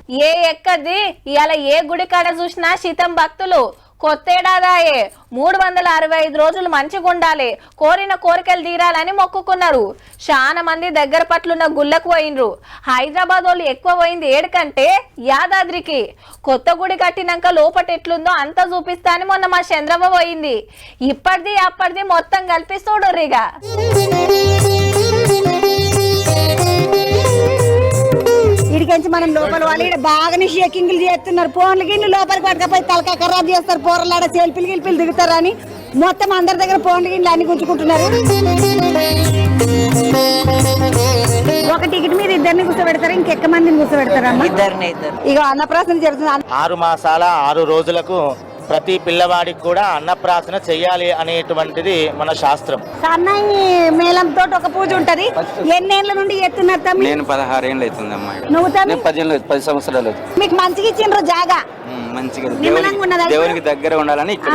ఏ ఎక్కడిది ఇవాళ ఏ గుడి కాడ చూసినా శీతం భక్తులు కొత్తేడాదాయే 365 రోజులు మంచిగా ఉండాలి, కోరిన కోరికలు తీరాలని మొక్కుకున్నారు. చాలా మంది దగ్గర పట్లున్న గుళ్ళకు పోయినరు. హైదరాబాద్ వాళ్ళు ఎక్కువ పోయింది ఏడుకంటే యాదాద్రికి. కొత్త గుడి కట్టినాక లోపట ఎట్లుందో అంతా చూపిస్తాని మొన్న మా చంద్రవ్వ పోయింది. ఇప్పటిది అప్పటిది మొత్తం కలిపి చూడుర్రిగా. ఇడికెంచి మనం లోపల వాళ్ళు ఇక్కడ బాగానే షేకింగ్లు చేస్తున్నారు. ఫోన్లు గిన్నె లోపలికి పడకపోయి తలకాయ ఖరాబ్ చేస్తారు, పోరలాడ సెల్ఫీలు గిల్పీలు దిగుతారు అని మొత్తం అందరి దగ్గర ఫోన్లు గిన్నెలు అన్ని గుంజుకుంటున్నారు. ఒక టికెట్ మీద ఇద్దరిని కూర్చోబెడతారు, ఇంకెక్క మందిని కూర్చోబెడతారమ్మా? ఇక అన్నప్రాసన జరుగుతుంది. 6 మాసాల 6 రోజులకు ప్రతి పిల్లవాడికి కూడా అన్నప్రాసన చెయ్యాలి అనేటువంటిది మన శాస్త్రం. సన్నాయి మేళంతో ఒక పూజ ఉంటది. ఎన్నేళ్ల నుండి ఎత్తున్నారు తమ్మి? నేను 16 ఏళ్ళు అవుతుంది అమ్మా. నువ్వు తమ్మి? 10 సంవత్సరాలు. మీకు మంచిగా ఇచ్చిండ్రు జాగా? మంచిగా దేవునికి దగ్గర ఉండాలని ఇక్కడ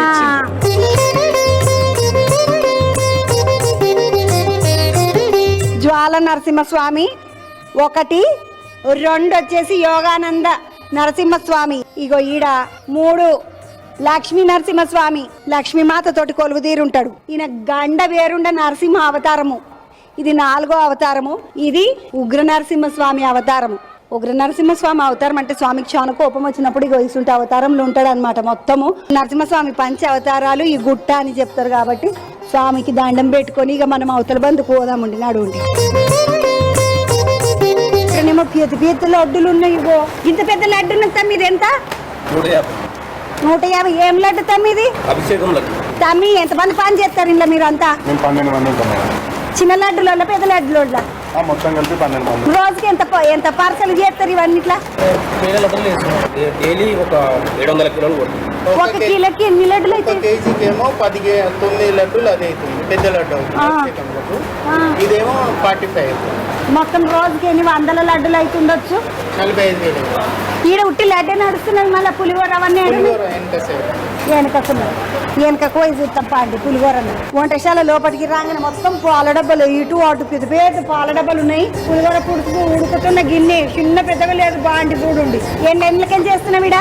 జ్వాల నరసింహస్వామి 1, 2 వచ్చేసి యోగానంద నరసింహస్వామి. ఇగో ఈడ 3 లక్ష్మీ నరసింహస్వామి, లక్ష్మీమాత తోటి కొలువు తీరుంటాడు. ఈయన గండ వేరుండ నరసింహ అవతారము. ఇది 4వ అవతారము. ఇది ఉగ్ర నరసింహస్వామి అవతారము. ఉగ్ర నరసింహస్వామి అవతారం అంటే స్వామికి చాలా కోపం వచ్చినప్పుడు ఇగో ఇసుంటి అవతారంలో ఉంటాడు అనమాట. మొత్తము నరసింహస్వామి 5 అవతారాలు ఈ గుట్ట అని చెప్తారు. కాబట్టి స్వామికి దండం పెట్టుకొని ఇక మనం అవతల బంధు పోదామండి. నడుండి ఇక్కడనేమో పెద్ద లడ్డులు ఉన్నాయి. ఇగో ఇంత పెద్ద లడ్డు ఉన్నది తమ్మి. ఇది ఎంత? 150. ఏం లడ్డు తమ్మి ఇది? అభిషేకం లడ్డు. తమ్మి ఎంతమంది పని చేస్తారు ఇంట్లో మీరు అంతా? 12 మంది ఉంటాం. చిన్న లడ్డుల పెద్ద లడ్డుల మొత్తం కలిపి 12 మంది. రోజుకి ఎంత పార్సల్ చేస్తారు ఇవన్నీట్లా? డైలీ ఒక 700 కిలోలు కొడుతుంది. ఒక కిలోకి ఎన్ని లడ్డులు అయితే? కేజీకి ఏమో 9 లడ్డులు అదే అవుతుంది, పెద్ద లడ్డు అవుతుంది. ఇదేమో 45. మొత్తం రోజుకి ఎన్ని వందల లడ్డులు అవుతుండొచ్చు? 45,000. ఈడ ఉట్టి లడ్డే నడుస్తున్నది. మళ్ళీ పులిహోర అవన్నీ వెనకకు పోయి చూస్తాం అండి. పులిహోర వంటశాల లోపలికి రాగానే మొత్తం పాల డబ్బాలు, ఇటు అటు పెద్ద పెద్ద పాల డబ్బాలు ఉన్నాయి. పులిహోర ఉడుకుతున్న గిన్నె చిన్న పెద్దగా లేదు. బాండి చూడండి. ఎన్నేళ్ళకేం చేస్తున్నాం ఇడ?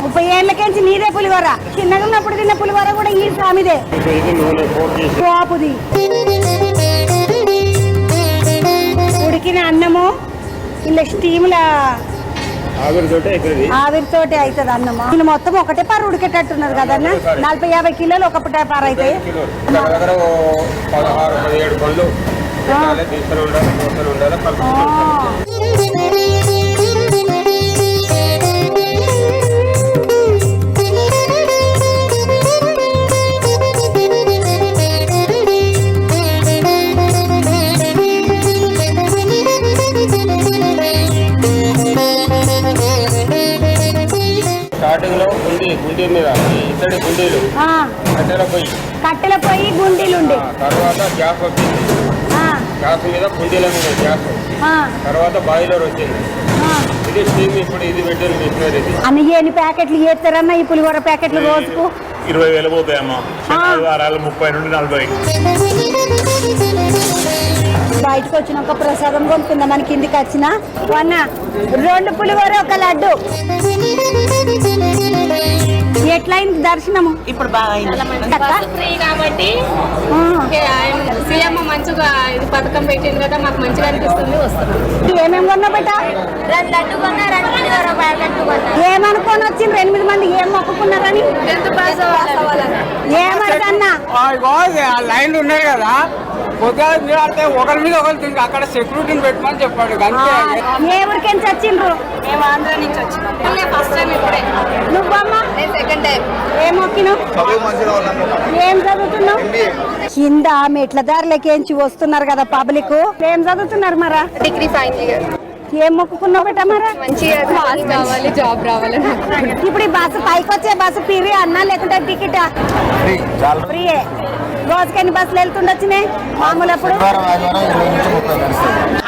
30 ఏళ్ళకేంచి నీదే పులిహోర. చిన్నగా ఉన్నప్పుడు తిన్న పులిహోర కూడా ఈ స్వామిదే. పోపుది ఉడికిన అన్నము ఇలా స్టీముల ఆవిరితోటి అవుతుంది అన్నము. వీళ్ళు మొత్తం ఒకటే పారు ఉడికేటట్టున్నారు కదన్న. 40-50 కిలోలు ఒక పారు అవుతాయి. గుండీ మీద ఇత్తడి గుండీలు, కట్టెల పొయ్యి గుండీలు ఉండి తర్వాత గ్యాస్ వచ్చింది. గ్యాస్ మీద గుండీల మీద గ్యాస్, తర్వాత బాయిలర్ వచ్చింది. ఇది స్టీమ్. ఇప్పుడు ఇది పెట్టారు మిషనరీ. ఇది అన్ని ఎన్ని ప్యాకెట్లు చేస్తారన్నా ఈ పులిహోర ప్యాకెట్లు? రోజుకు 20,000 పోతాయమ్మా. వారాలు 30 నుండి 40. బయటకు వచ్చినాక ప్రసాదం కొనుక్కుందాం. మన కిందికి వచ్చిన 2 పులిహోర 1 లడ్డు. ఎట్లయింది దర్శనము? ఇప్పుడు బాగా ఫ్రీ కాబట్టి సీఎం మంచిగా ఇది పథకం పెట్టింది కదా, మాకు మంచిగా అనిపిస్తుంది. వస్తున్నాం. ఏమేమి కొన్నా బెట? 2 లడ్డు కొన్నా, 2 పులిహోర ప్యాకెట్లు కొన్నా. ఏమనుకొని వచ్చింది? 8 మంది ఏం మొక్కుకున్నారని? 10th పాస్ అవ్వాలని. ఏమన్నా లైన్లు ఉన్నాయి కదా, ఒకరి మీద ఒకరు అక్కడ సెక్యూరిటీని పెట్టమని చెప్పాడు. ఏ ఊరికేం వచ్చిండ్రు? మేము ఆంధ్ర నుంచి వచ్చినాం. ఫస్ట్ టైం ఇప్పుడే. నువ్వమ్మా? Second time. ఏం మొక్కినావు? ఏం చదువుతున్నావు? కింద మెట్ల దారిలోకేంచి వస్తున్నారు కదా పబ్లిక్. ఏం చదువుతున్నారు మరా? Degree final year. ఏం మొక్కుకున్నావు బెట మరా? మంచిగా కావాలి, జాబ్ రావాలి. ఇప్పుడు ఈ బస్సు పైకి వచ్చే బస్సు ఫ్రీ అన్నా లేకుంటే టికెటా? ఫ్రీయే. రోజుకి ఎన్ని బస్సులు వెళ్తుండొచ్చినాయి మామూలు? అప్పుడు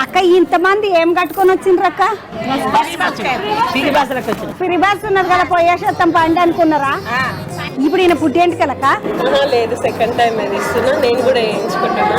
అక్క ఇంతమంది ఏం కట్టుకొని వచ్చిండ్రు అక్క? ఫ్రీ బస్ ఉన్నది కదా, పోయేసేస్తాం పండి అనుకున్నారా? ఇప్పుడు ఈయన పుట్టేంటి కలక? లేదు, సెకండ్ టైం అది ఇస్తున్నా. నేను కూడా వేయించుకుంటున్నా.